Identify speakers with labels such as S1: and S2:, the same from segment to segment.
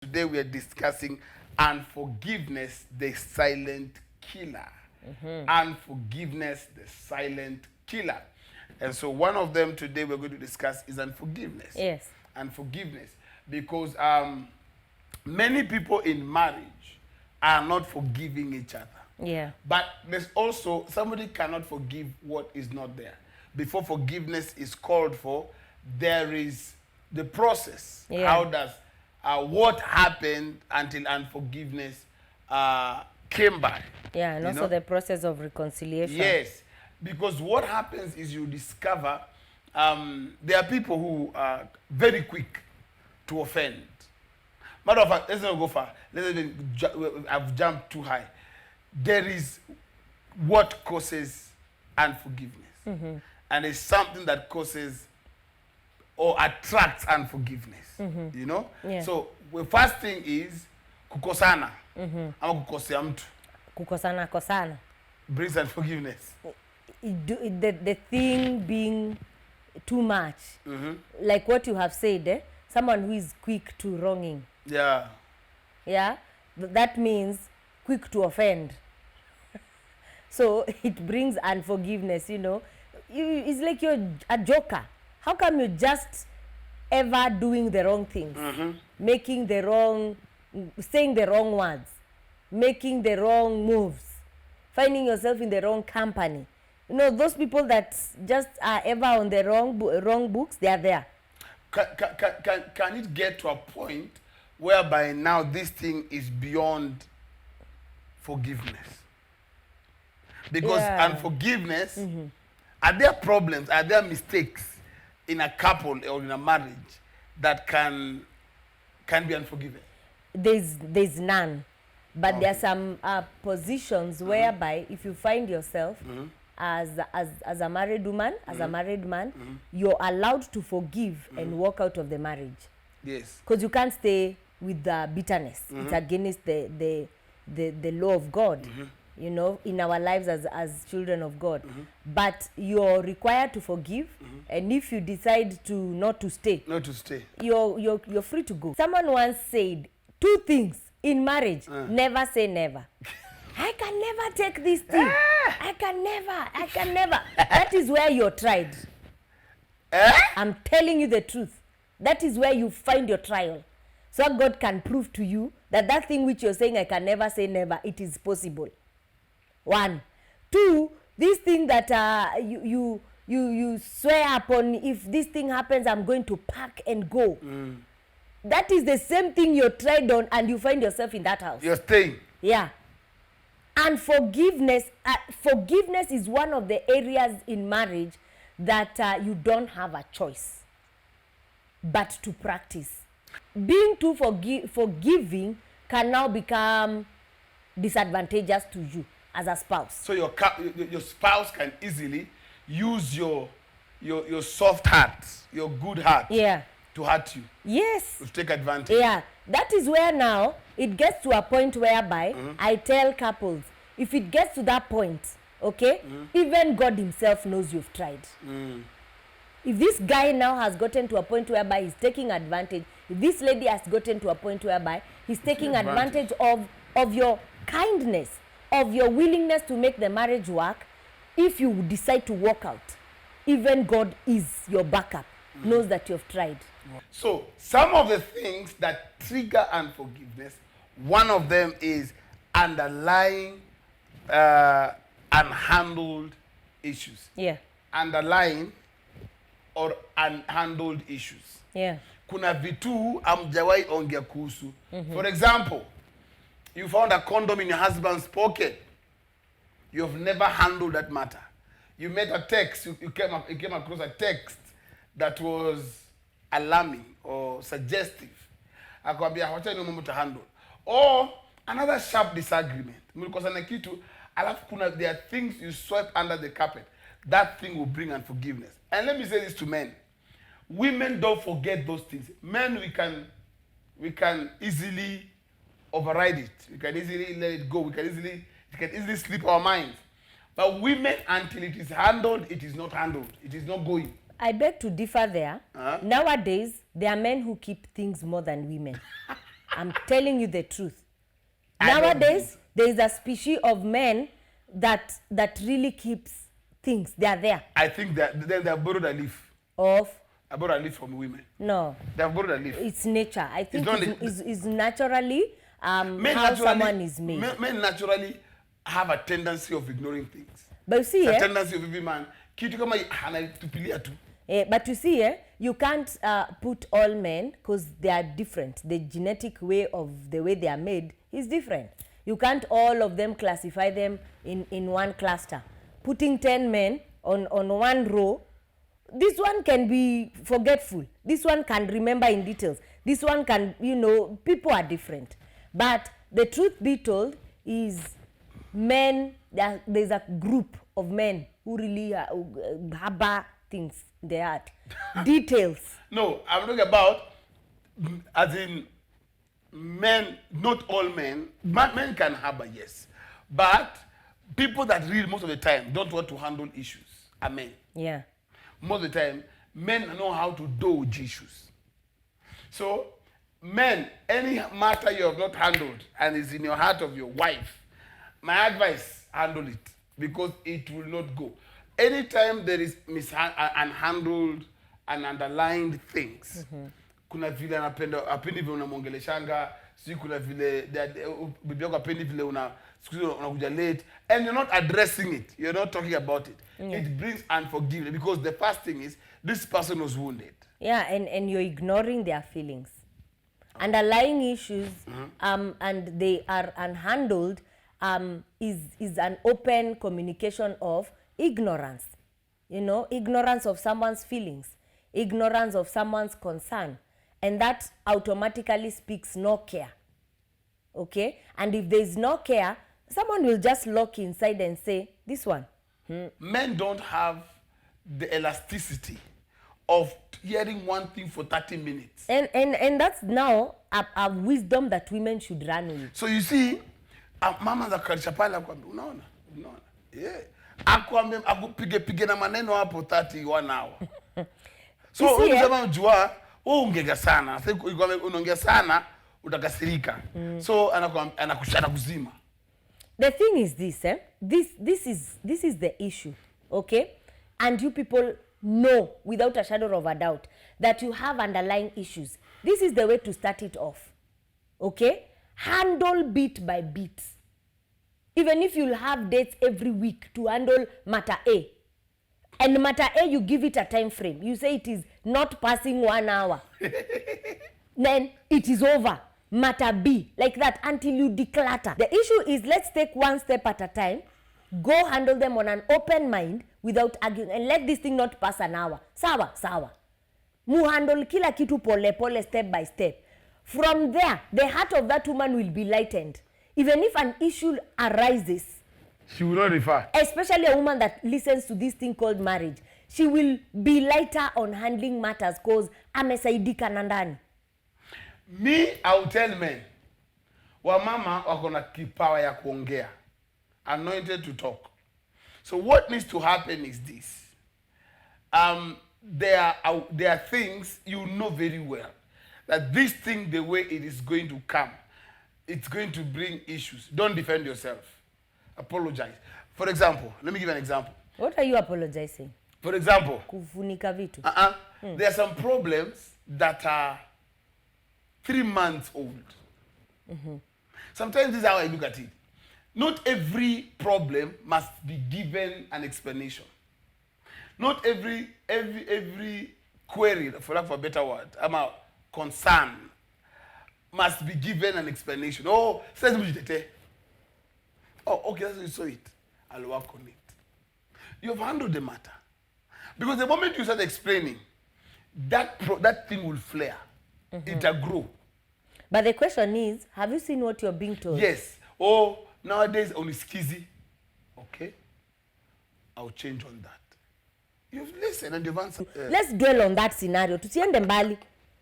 S1: Today we are discussing unforgiveness, the silent killer. Unforgiveness, the silent killer. And so one of them today we're going to discuss is unforgiveness.
S2: Yes.
S1: Unforgiveness. Because many people in marriage are not forgiving each other.
S2: Yeah.
S1: But there's also, somebody cannot forgive what is not there. Before forgiveness is called for, there is the process.
S2: Yeah.
S1: How does, what happened until unforgiveness came by?
S2: Yeah, and also the process of reconciliation.
S1: Yes, because what happens is you discover there are people who are very quick to offend. Matter of fact, let's not go far. I've jumped too high. There is what causes unforgiveness. And it's something that causes or attracts unforgiveness. You know?
S2: Yeah.
S1: So the first thing is kukosana. Ama kukosea mtu.
S2: Kukosana.
S1: Brings unforgiveness.
S2: The thing being too much. Like what you have said, someone who is quick to wronging.
S1: Yeah.
S2: Yeah? That means quick to offend. So it brings unforgiveness, you know. It's like you're a joker. How come you're just ever doing the wrong things? Making the wrong, saying the wrong words, making the wrong moves, finding yourself in the wrong company. You know, those people that just are ever on the wrong books, they are there.
S1: Can it get to a point whereby now this thing is beyond forgiveness? Because unforgiveness, are there problems, are there mistakes in a couple or in a marriage that can be unforgiven?
S2: There's none. But there are some positions whereby if you find yourself as a married woman, as a married man, you're allowed to forgive and walk out of the marriage.
S1: Yes.
S2: Because you can't stay with the bitterness. It's against the law of God, you know, in our lives as children of God. But you're required to forgive, and if you decide to not to stay, you're free to go. Someone once said 2 things in marriage: never say never. I can never take this thing. I can never. That is where you're tried. I'm telling you the truth. That is where you find your trial. So God can prove to you that that thing which you're saying, I can never say never, it is possible. 1. 2, this thing that you swear upon, if this thing happens, I'm going to pack and go. That is the same thing you tried on, and you find yourself in that house.
S1: You're staying.
S2: Yeah. And forgiveness is one of the areas in marriage that you don't have a choice but to practice. Being too forgiving can now become disadvantageous to you as a spouse.
S1: So your spouse can easily use your soft heart, your good heart, to hurt you.
S2: Yes.
S1: To take advantage.
S2: Yeah. That is where now it gets to a point whereby I tell couples, if it gets to that point, okay, even God himself knows you've tried. If this guy now has gotten to a point whereby he's taking advantage, if this lady has gotten to a point whereby he's taking advantage of your kindness, of your willingness to make the marriage work, if you decide to walk out, even God is your backup, knows that you've tried.
S1: So some of the things that trigger unforgiveness, one of them is underlying unhandled issues.
S2: Yeah.
S1: Underlying or unhandled issues.
S2: Yeah.
S1: Kuna vitu amjawai ongea kuhusu. For example, you found a condom in your husband's pocket. You have never handled that matter. You made a text, you came across a text that was alarming or suggestive. Akwambia wacha ni mambo to handle. Or another sharp disagreement. Mlikosana kitu, alafu kuna there are things you sweep under the carpet. That thing will bring unforgiveness. And let me say this to men. Women don't forget those things. Men, we can easily override it. We can easily let it go. We can easily slip our minds. But women, until it is handled, it is not handled. It is not going.
S2: I beg to differ there. Nowadays, there are men who keep things more than women. I'm telling you the truth.
S1: I don't
S2: Nowadays, there is a species of men that really keeps things. They are there.
S1: I think that they have borrowed a leaf.
S2: Of?
S1: I borrowed a leaf from women.
S2: No.
S1: They have borrowed a leaf.
S2: It's nature. I think it's
S1: Men
S2: naturally how
S1: naturally,
S2: someone is made.
S1: Men naturally have a tendency of ignoring things.
S2: But you see,
S1: a tendency of every man. Kitu kama anatupilia tu.
S2: But you see, you can't put all men because they are different. The genetic way of the way they are made is different. You can't all of them classify them in one cluster. Putting 10 men on one row, this one can be forgetful. This one can remember in details. This one can, people are different. But the truth be told is men, there's a group of men who really harbor things in their heart. Details.
S1: No, I'm talking about, as in, men, not all men. Men can harbor, yes. But people that read most of the time don't want to handle issues. Amen.
S2: Yeah.
S1: Most of the time, men know how to dodge issues. So, men, any matter you have not handled and is in your heart of your wife, my advice, handle it because it will not go. Anytime there is unhandled and underlined things, kuna vile apendi vile unamwongeleshanga, si kuna vile bibi yako apendi vile unakuja late, and you're not addressing it, you're not talking about it. It brings unforgiveness because the first thing is this person was wounded.
S2: Yeah, and you're ignoring their feelings. Underlying issues and they are unhandled is an open communication of ignorance. Ignorance of someone's feelings, ignorance of someone's concern, and that automatically speaks no care. Okay? And if there is no care, someone will just lock inside and say, this one.
S1: Men don't have the elasticity of hearing one thing for 30 minutes.
S2: And that's now a wisdom that women should run with.
S1: So you see, mama za kalisha pale akwambia, unaona? Yeah. Akwambia akupige na maneno hapo 31 hour. So unasema jua, ungega sana. Sasa unaongea sana utakasirika. So anakuzima.
S2: The thing is this, this is the issue, okay? And you people know without a shadow of a doubt that you have underlying issues. This is the way to start it off, okay? Handle bit by bit. Even if you'll have dates every week to handle matter A, and matter A you give it a time frame. You say it is not passing 1 hour. Then it is over. Matter B, like that, until you declutter. The issue is, let's take one step at a time, go handle them on an open mind without arguing, and let this thing not pass an hour. Sawa. Mu handle kila kitu pole, step by step. From there, the heart of that woman will be lightened. Even if an issue arises,
S1: she will not refer.
S2: Especially a woman that listens to this thing called marriage. She will be lighter on handling matters because amesaidika na ndani.
S1: Me, I will tell men, wamama wako na kipawa ya kuongea, anointed to talk. So what needs to happen is this. There are things you know very well that this thing, the way it is going to come, it's going to bring issues. Don't defend yourself. Apologize. For example, let me give an example.
S2: What are you apologizing?
S1: For example,
S2: kufunika vitu.
S1: There are some problems that are 3 months old. Sometimes this is how I look at it. Not every problem must be given an explanation. Not every query, for lack of a better word, concern, must be given an explanation. Oh, okay, that's how you saw it. I'll work on it. You have handled the matter. Because the moment you start explaining, that thing will flare. It will grow.
S2: But the question is, have you seen what you're being told?
S1: Yes. Oh, nowadays only skizzy. Okay. I'll change on that. You've listened and you've answered.
S2: Let's dwell on that scenario. Tusiende mbali.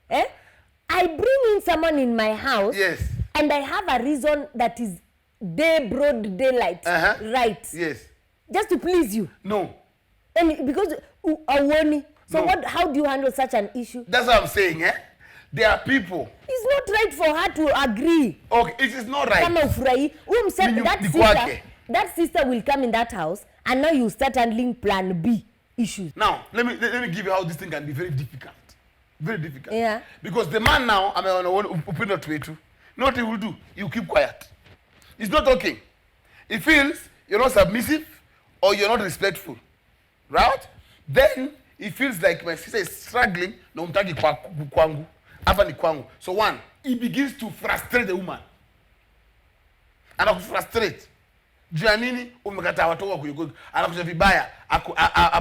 S2: I bring in someone in my house.
S1: Yes.
S2: And I have a reason that is broad daylight. Right.
S1: Yes.
S2: Just to please you.
S1: No.
S2: And because so
S1: no.
S2: how do you handle such an issue?
S1: That's what I'm saying, There are people.
S2: It's not right for her to agree.
S1: Okay, it is not right.
S2: Kama ufurahi, that sister will come in that house and now you start handling plan B issues.
S1: Now, let me give you how this thing can be very difficult. Very difficult.
S2: Yeah.
S1: Because the man now, I mean, open up to it. You know what he will do? You keep quiet. It's not okay. He feels you're not submissive or you're not respectful. Right? Then he feels like my sister is struggling. No, mtaki kwangu. Hapa ni kwangu. So one, he begins to frustrate the woman. Anakufustrate. Juu ya nini umekataa watu wako kuyo. Anakuja vibaya.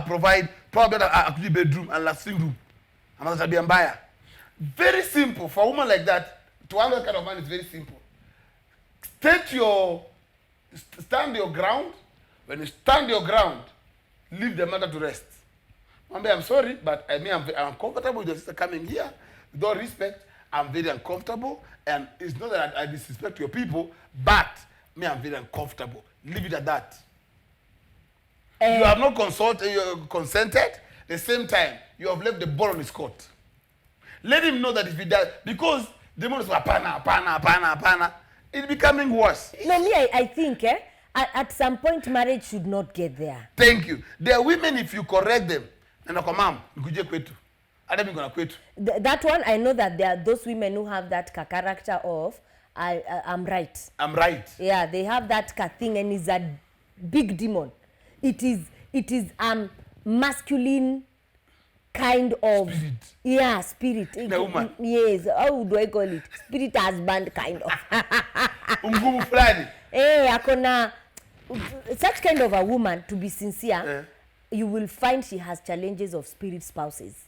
S1: Provide probably a bedroom and last room. Another tabia mbaya. Very simple for a woman like that. To handle that kind of man is very simple. Stand your ground. When you stand your ground, leave the matter to rest. Mambe, I'm sorry, but I'm uncomfortable with your sister coming here. With all respect, I'm very uncomfortable, and it's not that I disrespect your people, but I'm very uncomfortable. Leave it at that. You have not consented. The same time, you have left the ball on his court. Let him know that if he does, because the moment is apana, it's becoming worse.
S2: No, me, I think, at some point, marriage should not get there.
S1: Thank you. There are women, if you correct them, and mom, nikuje kwetu.
S2: That one, I know that there are those women who have that character of, I'm right.
S1: I'm right.
S2: Yeah, they have that thing, and it's a big demon. It is masculine kind of spirit.
S1: The woman.
S2: Yes, how do I call it? Spirit husband kind of.
S1: Ngumu fulani.
S2: Akona such kind of a woman, to be sincere, you will find she has challenges of spirit spouses.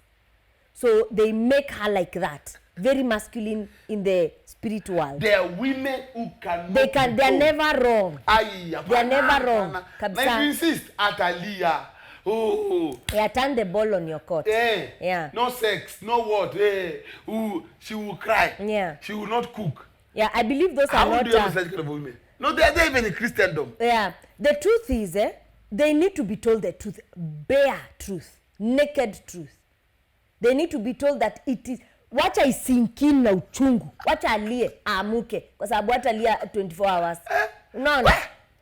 S2: So they make her like that, very masculine in the spirit world.
S1: There are women who cannot.
S2: They are never wrong.
S1: They
S2: are never wrong.
S1: Like you insist, Atalia. Oh.
S2: Yeah, turn the ball on your court.
S1: Yeah. No sex, no what. She will cry.
S2: Yeah.
S1: She will not cook.
S2: Yeah, I believe those
S1: How
S2: are not.
S1: How do you have such kind of women? No, they are even in Christendom.
S2: Yeah. The truth is, they need to be told the truth, bare truth, naked truth. They need to be told that it is. Wacha isinkin na uchungu. Wacha alie amuke. Kwa sababu wacha alia 24 hours. No.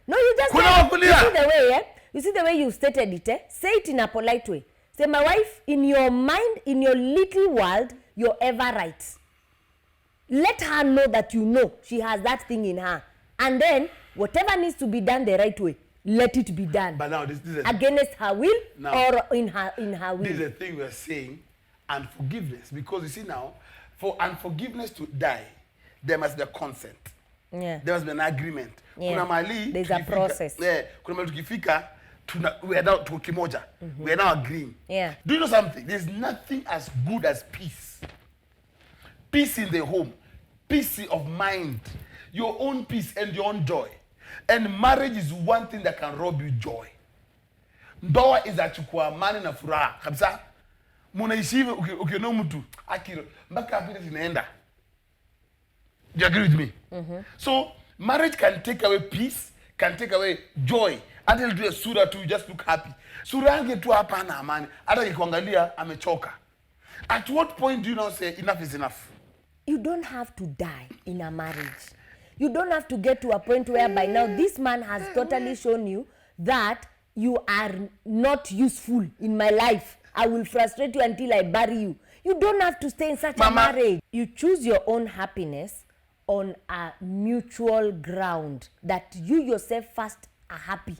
S2: No, you just you see the way, You see the way you stated it, Say it in a polite way. Say, my wife, in your mind, in your little world, you're ever right. Let her know that you know she has that thing in her. And then, whatever needs to be done the right way, let it be done.
S1: But now, this is
S2: against her will or in her will.
S1: This is the thing we're saying, unforgiveness. Because you see now, for unforgiveness to die, there must be a consent.
S2: Yeah.
S1: There must be an agreement.
S2: Yeah. There's a process.
S1: Kuna mali tukifika, we are now tukimoja. We are now agreeing.
S2: Yeah.
S1: Do you know something? There's nothing as good as peace. Peace in the home. Peace of mind. Your own peace and your own joy. And marriage is one thing that can rob you joy. Ndoa is achukua amani na furaha. Kabisa. Munaishi hivi ukiona mtu akiro mpaka happiness inaenda. Do you agree with me? So marriage can take away peace, can take away joy. Until do a sura to just look happy. Sura yangu tu hapa na amani. Hata nikikuangalia amechoka. At what point do you now say enough is enough?
S2: You don't have to die in a marriage. You don't have to get to a point where by now this man has totally shown you that you are not useful in my life. I will frustrate you until I bury you. You don't have to stay in such a marriage. You choose your own happiness on a mutual ground that you yourself first are happy.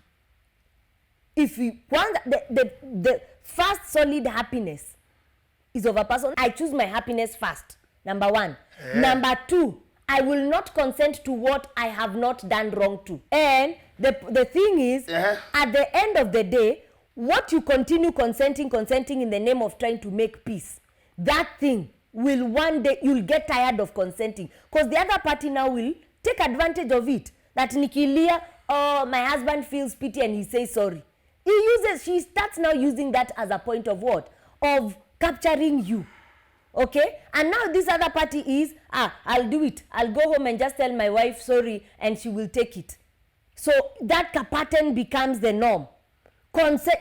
S2: If you want the first solid happiness is of a person, I choose my happiness first. Number one. Number two, I will not consent to what I have not done wrong to. And the thing is, at the end of the day, what you continue consenting in the name of trying to make peace, that thing will one day, you'll get tired of consenting. Because the other party now will take advantage of it. That nikilia, oh, my husband feels pity and he says sorry. She starts now using that as a point of what? Of capturing you. Okay? And now this other party is, I'll do it. I'll go home and just tell my wife sorry and she will take it. So that pattern becomes the norm.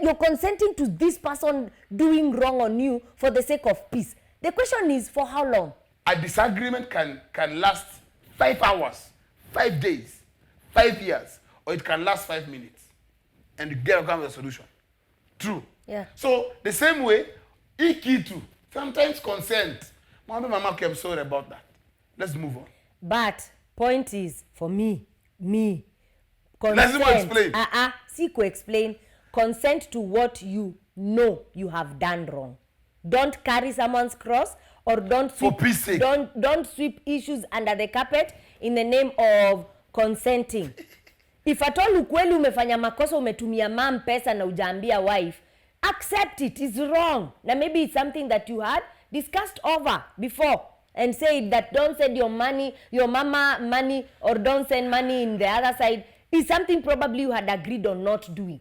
S2: You're consenting to this person doing wrong on you for the sake of peace. The question is, for how long?
S1: a disagreement can last 5 hours, 5 days, 5 years, or it can last 5 minutes, and you get a kind of a solution. True.
S2: Yeah.
S1: So the same way, ikitu, sometimes consent. Mama, I'm sorry about that. Let's move on.
S2: But point is, for me,
S1: Let's explain.
S2: Explain. Consent to what you know you have done wrong. Don't carry someone's cross, or don't sweep,
S1: for peace sake.
S2: Don't sweep issues under the carpet in the name of consenting. If at all ukweli umefanya makosa, umetumia mam pesa na ujaambia wife, accept it. It's wrong. Now maybe it's something that you had discussed over before and said that don't send your money, your mama money, or don't send money in the other side. Is something probably you had agreed on not doing.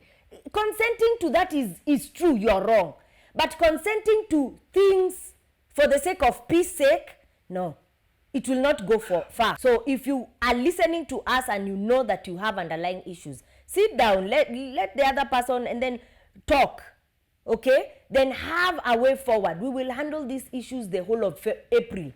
S2: Consenting to that is true, you're wrong. But consenting to things for the sake of peace sake, no. It will not go far. So if you are listening to us and you know that you have underlying issues, sit down, let the other person and then talk. Okay? Then have a way forward. We will handle these issues the whole of April.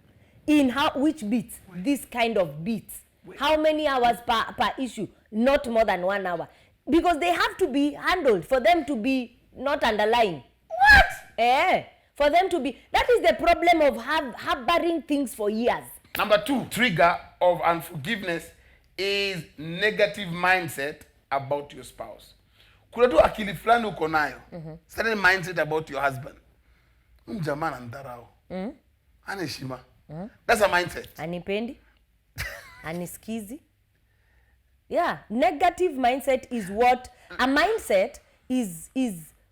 S2: In which beats? This kind of beats. How many hours per issue? Not more than 1 hour. Because they have to be handled for them to be not underlying. What? For them to be. That is the problem of harboring things for years.
S1: Number 2, trigger of unforgiveness is negative mindset about your spouse. Kuna tu akili fulani uko nayo. Certain mindset about your husband. Jamaa anadharau. Anaheshima. That's a mindset.
S2: Anipendi. Anisikizi. Yeah, negative mindset is what a mindset is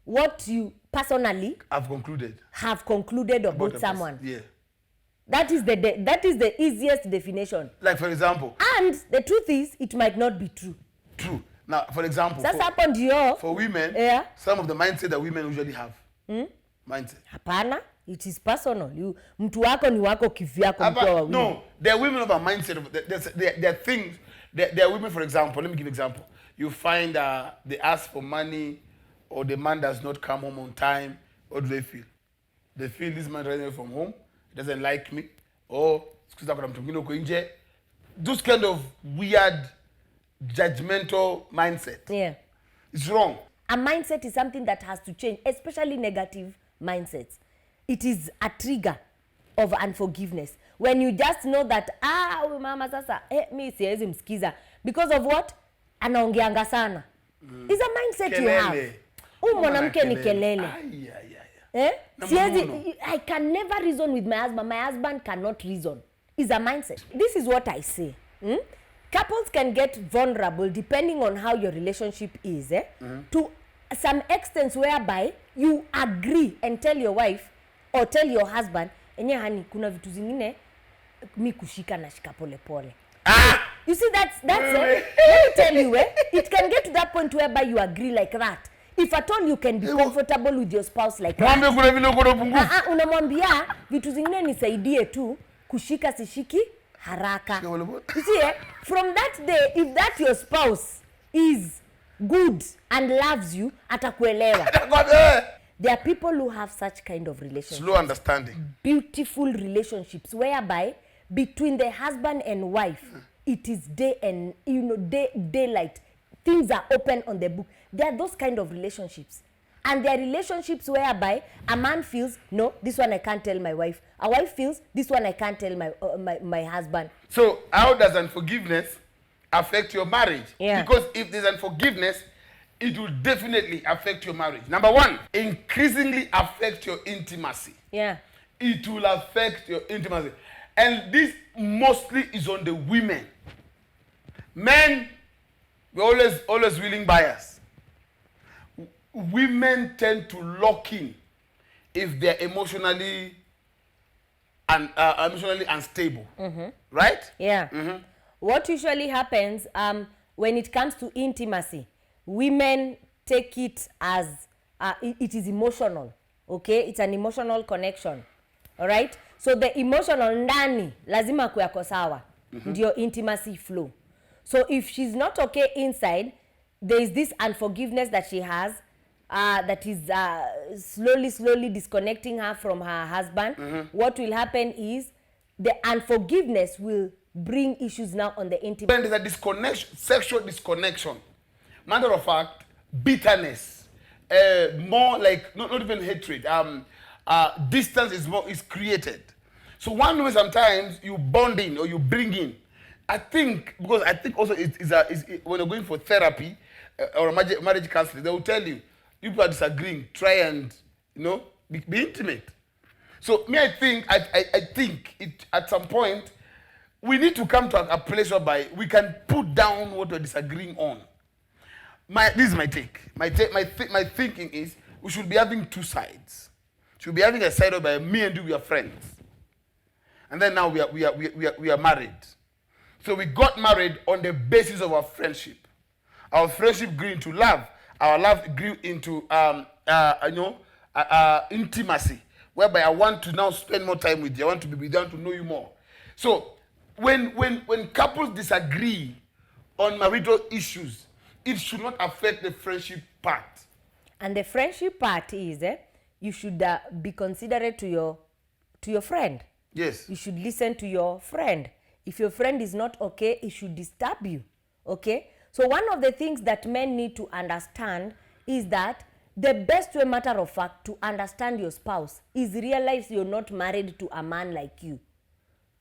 S2: what you personally
S1: have
S2: concluded about someone.
S1: Yeah.
S2: That is the easiest definition.
S1: Like for example.
S2: And the truth is, it might not be true.
S1: True. Now, for example,
S2: for
S1: women, some of the mindset that women usually have. Mindset.
S2: Hapana, it is personal. Mtu wako ni wako kivyako mtu.
S1: No, there are women of a mindset. There are things. There are women, for example. Let me give an example. You find they ask for money, or the man does not come home on time. What do they feel? They feel this man running away from home. Doesn't like me, or those kind of weird judgmental mindset.
S2: Yeah,
S1: it's wrong.
S2: A mindset is something that has to change, especially negative mindsets. It is a trigger of unforgiveness when you just know that mama sasa mi siwezi msikiza because of what anaongeanga sana. It's a mindset kelele. You have mwanamke ni kelele. I can never reason with my husband. My husband cannot reason. It's a mindset. This is what I say. Couples can get vulnerable depending on how your relationship is. To some extent whereby you agree and tell your wife or tell your husband, enye hani, kuna vitu zingine mi kushika na shika pole pole. You see, that's it. Let me tell you, it can get to that point whereby you agree like that. If at all you can be comfortable with your spouse like that. Unamwambia vitu zingine nisaidie tu, kushika sishiki haraka. You see, from that day, if that your spouse is good and loves you, atakuelewa. There are people who have such kind of relationships.
S1: Slow understanding.
S2: Beautiful relationships whereby between the husband and wife, it is day and daylight. Things are open on the book. There are those kind of relationships. And there are relationships whereby a man feels, no, this one I can't tell my wife. A wife feels, this one I can't tell my husband.
S1: So how does unforgiveness affect your marriage?
S2: Yeah.
S1: Because if there's unforgiveness, it will definitely affect your marriage. Number 1, increasingly affect your intimacy.
S2: Yeah.
S1: It will affect your intimacy. And this mostly is on the women. Men, we're always willing buyers. Women tend to lock in if they're emotionally unstable. Right?
S2: Yeah. What usually happens when it comes to intimacy, women take it as it is emotional. Okay? It's an emotional connection. All right? So the emotional ndani lazima kuyako sawa. Ndio intimacy flow. So if she's not okay inside, there is this unforgiveness that she has that is slowly disconnecting her from her husband. What will happen is the unforgiveness will bring issues now on the intimate.
S1: When there's a disconnection, sexual disconnection, matter of fact, bitterness, more like not even hatred. Distance is created. So one way sometimes you bond in or you bring in. I think also when you're going for therapy or marriage counseling, they will tell you people are disagreeing, try and be intimate. So me, I think it at some point we need to come to a place whereby we can put down what we're disagreeing on. This is my take. My thinking is we should be having two sides. Should be having a side whereby me and you, we are friends, and then now we are married. So we got married on the basis of our friendship. Our friendship grew into love. Our love grew into intimacy, whereby I want to now spend more time with you. I want to be with you. I want to know you more. So when couples disagree on marital issues, it should not affect the friendship part.
S2: And the friendship part is you should be considerate to your friend.
S1: Yes.
S2: You should listen to your friend. If your friend is not okay, it should disturb you. Okay? So one of the things that men need to understand is that the best way, matter of fact, to understand your spouse is realize you're not married to a man like you.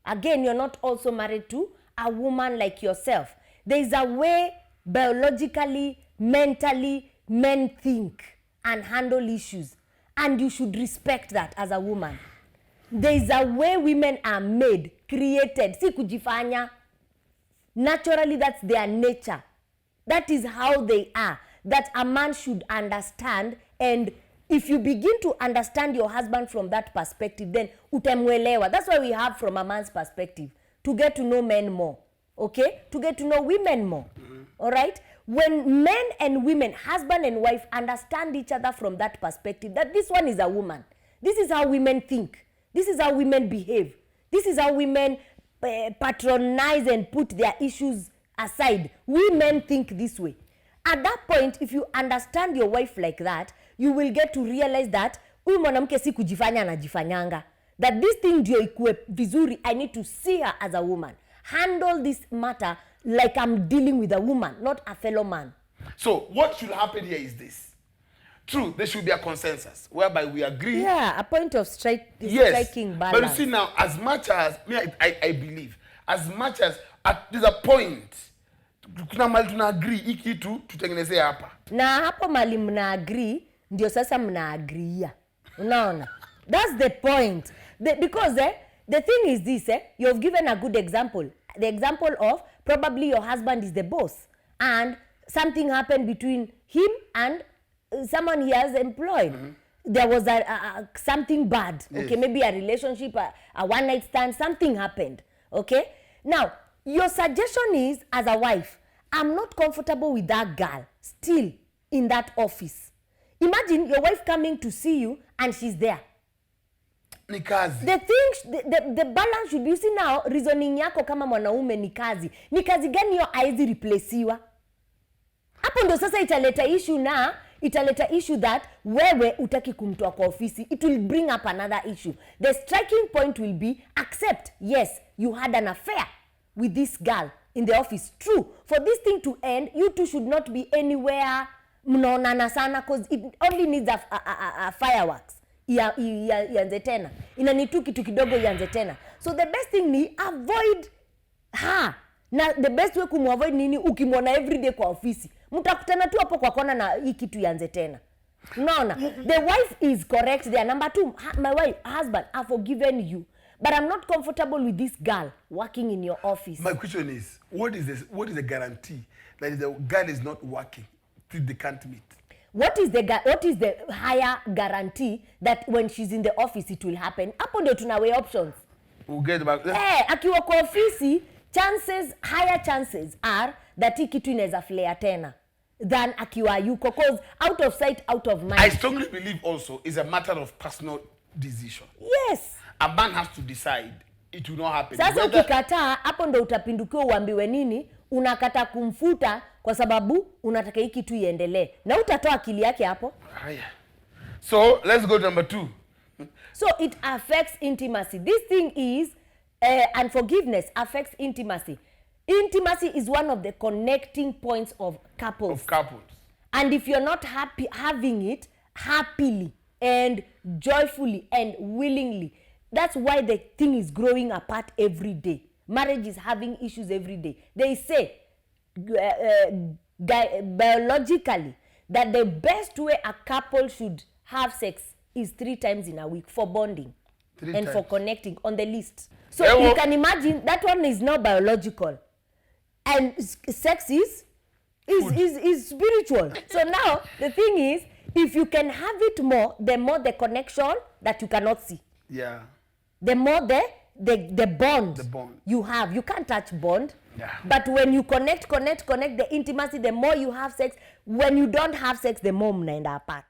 S2: Again, you're not also married to a woman like yourself. There is a way biologically, mentally, men think and handle issues. And you should respect that as a woman. There is a way women are made, created. Si kujifanya. Naturally, that's their nature. That is how they are. That a man should understand. And if you begin to understand your husband from that perspective, then utemwelewa. That's why we have from a man's perspective. To get to know men more. Okay? To get to know women more. All right? When men and women, husband and wife, understand each other from that perspective, that this one is a woman. This is how women think. This is how women behave. This is how women patronize and put their issues aside. We men think this way. At that point, if you understand your wife like that, you will get to realize that huyu mwanamke si kujifanya anajifanyanga. That this thing ndio ikuwe vizuri, I need to see her as a woman. Handle this matter like I'm dealing with a woman, not a fellow man.
S1: So what should happen here is this. True, there should be a consensus whereby we agree.
S2: Yeah, a point of striking balance.
S1: But you see now, as much as I believe, as much as there's a point, kuna mali tuna agree hiki kitu tutengeneze hapa.
S2: Na hapo mali mna agree, ndio sasa mna agreeia. Unaona? That's the point. Because the thing is this, you've given a good example. The example of probably your husband is the boss and something happened between him and someone he has employed. There was something bad. Yes. Okay, maybe a relationship, a one night stand, something happened. Okay? Now, your suggestion is, as a wife, I'm not comfortable with that girl still in that office. Imagine your wife coming to see you and she's there.
S1: Ni kazi.
S2: The balance should be, you see now, reasoning yako kama mwanaume ni kazi. Ni kazi gani hiyo haiwezi replacewa? Hapo ndo sasa italeta issue that wewe utaki kumtoa kwa ofisi. It will bring up another issue. The striking point will be, accept, yes, you had an affair with this girl in the office. True. For this thing to end, you two should not be anywhere mnaonana sana, because it only needs a fireworks. Ianze tena. Inanitu kitu kidogo ianze tena. So the best thing ni avoid her. Na the best way kumavoid nini, ukimwona everyday kwa ofisi. Mtakutana tu hapo kwa kona na hii kitu ianze tena. Unaona? The wife is correct there. Number 2, my wife, husband, I've forgiven you. But I'm not comfortable with this girl working in your office.
S1: My question is, what is the guarantee that the girl is not working till they can't meet?
S2: What is the higher guarantee that when she's in the office it will happen? Hapo ndio tunawe options.
S1: We'll get back.
S2: Akiwa kwa ofisi, higher chances are that hii kitu inaweza flare tena than akiwa yuko, cause out of sight, out of mind.
S1: I strongly believe also is a matter of personal decision.
S2: Yes.
S1: A man has to decide it will not happen.
S2: Sasa ukikataa, hapo ndo utapindukiwa uambiwe nini? Unakata kumfuta kwa sababu unataka hiki tu iendelee. Na utatoa akili yake hapo.
S1: Haya. So, let's go to number 2.
S2: So it affects intimacy. This thing is Unforgiveness affects intimacy. Intimacy is one of the connecting points of couples. And if you're not happy having it happily and joyfully and willingly, that's why the thing is growing apart every day. Marriage is having issues every day. They say biologically that the best way a couple should have sex is 3 times in a week for bonding for connecting on the list. So you can imagine that one is not biological, and sex is spiritual. So now the thing is, if you can have it more the connection that you cannot see.
S1: Yeah.
S2: The more the bond you have. You can't touch bond.
S1: Yeah.
S2: But when you connect the intimacy, the more you have sex. When you don't have sex, the more mnaenda apart.